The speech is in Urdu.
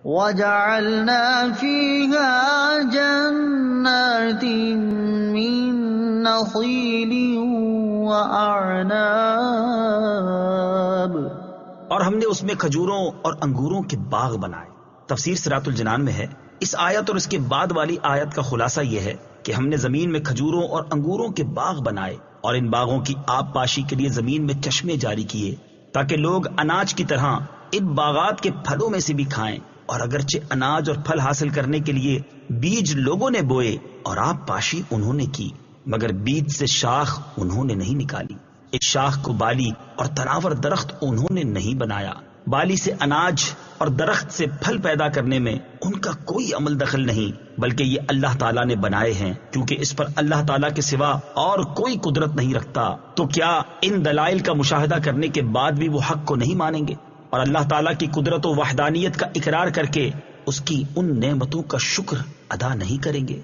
وَجَعَلْنَا فِيهَا جَنَّاتٍ مِّن نَّخِيلٍ وَأَعْنَابٍ، اور ہم نے اس میں کھجوروں اور انگوروں کے باغ بنائے۔ تفسیر صراط الجنان میں ہے، اس آیت اور اس کے بعد والی آیت کا خلاصہ یہ ہے کہ ہم نے زمین میں کھجوروں اور انگوروں کے باغ بنائے اور ان باغوں کی آب پاشی کے لیے زمین میں چشمے جاری کیے تاکہ لوگ اناج کی طرح ان باغات کے پھلوں میں سے بھی کھائیں۔ اور اگرچہ اناج اور پھل حاصل کرنے کے لیے بیج لوگوں نے بوئے اور آب پاشی انہوں نے کی، مگر بیج سے شاخ انہوں نے نہیں نکالی، ایک شاخ کو بالی اور تناور درخت انہوں نے نہیں بنایا۔ بالی سے اناج اور درخت سے پھل پیدا کرنے میں ان کا کوئی عمل دخل نہیں، بلکہ یہ اللہ تعالیٰ نے بنائے ہیں، کیونکہ اس پر اللہ تعالیٰ کے سوا اور کوئی قدرت نہیں رکھتا۔ تو کیا ان دلائل کا مشاہدہ کرنے کے بعد بھی وہ حق کو نہیں مانیں گے اور اللہ تعالیٰ کی قدرت و وحدانیت کا اقرار کر کے اس کی ان نعمتوں کا شکر ادا نہیں کریں گے؟